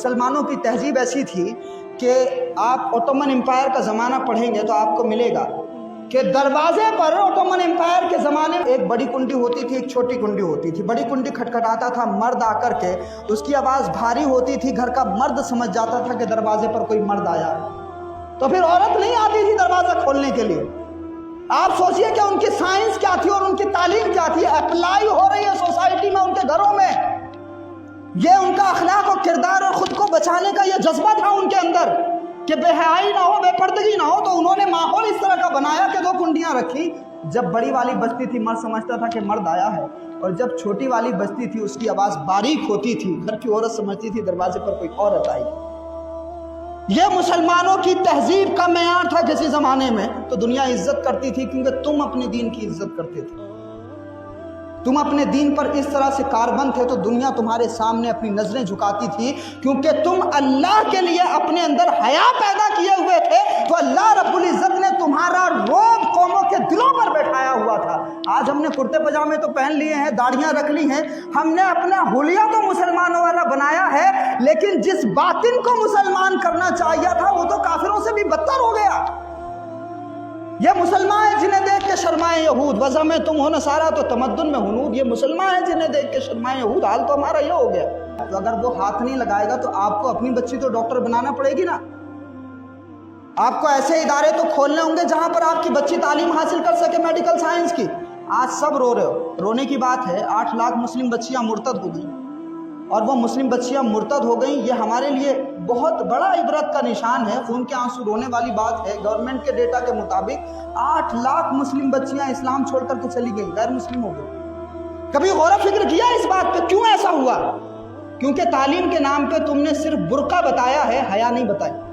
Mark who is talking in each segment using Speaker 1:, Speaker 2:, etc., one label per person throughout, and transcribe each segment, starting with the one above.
Speaker 1: मुसलमानों की तहजीब ऐसी थी कि आप ओटोमन एम्पायर का ज़माना पढ़ेंगे तो आपको मिलेगा कि दरवाजे पर ओटोमन एम्पायर के ज़माने में एक बड़ी कुंडी होती थी, एक छोटी कुंडी होती थी। बड़ी कुंडी खटखटाता था, मर्द आकर के उसकी आवाज़ भारी होती थी, घर का मर्द समझ जाता था कि दरवाजे पर कोई मर्द आया, तो फिर औरत नहीं आती थी दरवाज़ा खोलने के लिए। आप सोचिए कि उनकी साइंस क्या थी और उनकी तालीम क्या थी, अप्लाई हो रही है सोसाइटी में, उनके घरों में। ये उनका अखलाक और किरदार और ख़ुद को बचाने का ये जज्बा था उनके अंदर कि बेहयाई ना हो, बेपर्दगी ना हो, तो उन्होंने माहौल इस तरह का बनाया कि 2 कुंडियाँ रखी। जब बड़ी वाली बजती थी मर्द समझता था कि मर्द आया है, और जब छोटी वाली बजती थी उसकी आवाज़ बारीक होती थी, घर की औरत समझती थी दरवाजे पर कोई औरत आई। ये मुसलमानों की तहजीब का मेयार था किसी ज़माने में। तो दुनिया इज्जत करती थी क्योंकि तुम अपने दीन की इज्जत करते थे, तुम अपने दीन पर इस तरह से कारबंद थे, तो दुनिया तुम्हारे सामने अपनी नजरें झुकाती थी क्योंकि तुम अल्लाह के लिए अपने अंदर हया पैदा किए हुए थे। तो अल्लाह रब्बुल इज्जत ने तुम्हारा रोब कौमों के दिलों पर बैठाया हुआ था। आज हमने कुर्ते पजामे तो पहन लिए हैं, दाढ़ियां रख ली हैं, हमने अपना हुलिया तो मुसलमानों वाला बनाया है, लेकिन जिस बातिन को मुसलमान करना चाहिए था वो तो काफिरों से भी बदतर हो गया। ये मुसलमान है जिन्हें देख के शर्माए यहूद, वज़ा में तुम हो नसारा तो तमद्दुन में हुनूद। ये मुसलमान है जिन्हें देख के शर्माए यहूद, हाल तो हमारा ये हो गया। तो अगर वो हाथ नहीं लगाएगा तो आपको अपनी बच्ची तो डॉक्टर बनाना पड़ेगी ना। आपको ऐसे इदारे तो खोलने होंगे जहां पर आपकी बच्ची तालीम हासिल कर सके मेडिकल साइंस की। आज सब रो रहे हो, रोने की बात है। 8 लाख मुस्लिम बच्चियां मुर्तद हो गई, और वो मुस्लिम बच्चियां मुर्तद हो गई, ये हमारे लिए बहुत बड़ा इबरत का निशान है, खून के आंसू रोने वाली बात है। गवर्नमेंट के डेटा के मुताबिक 8 लाख मुस्लिम बच्चियां इस्लाम छोड़ करके चली गई, गैर मुस्लिम हो गई। कभी गौर फिक्र किया इस बात पे क्यों ऐसा हुआ? क्योंकि तालीम के नाम पे तुमने सिर्फ बुर्का बताया है, हया नहीं बताई।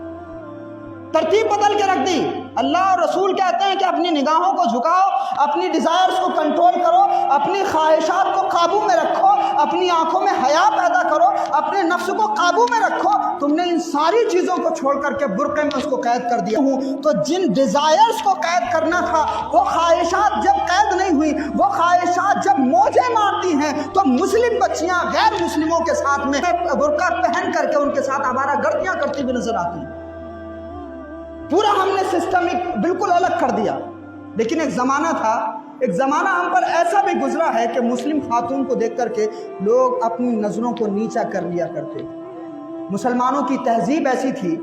Speaker 1: तरतीब बदल के रख दी। अल्लाह और रसूल कहते हैं कि अपनी निगाहों को झुकाओ, अपनी डिज़ायर्स को कंट्रोल करो, अपनी ख्वाहिशात को काबू में रखो, अपनी आंखों में हया पैदा करो, अपने नफ्स को काबू में रखो। तुमने इन सारी चीज़ों को छोड़ करके बुर्के में उसको कैद कर दिया हूँ। तो जिन डिज़ायर्स को कैद करना था, वो ख्वाहिशात जब कैद नहीं हुई, वो ख्वाहिशात जब मौजें मारती हैं, तो मुस्लिम बच्चियाँ गैर मुस्लिमों के साथ में बुर्का पहन करके उनके साथ आवारा गर्दियाँ करती हुई नजर आती हैं। पूरा हमने सिस्टम बिल्कुल अलग कर दिया। लेकिन एक ज़माना था, एक ज़माना हम पर ऐसा भी गुजरा है कि मुस्लिम खातून को देख करके लोग अपनी नज़रों को नीचा कर लिया करते थे। मुसलमानों की तहजीब ऐसी थी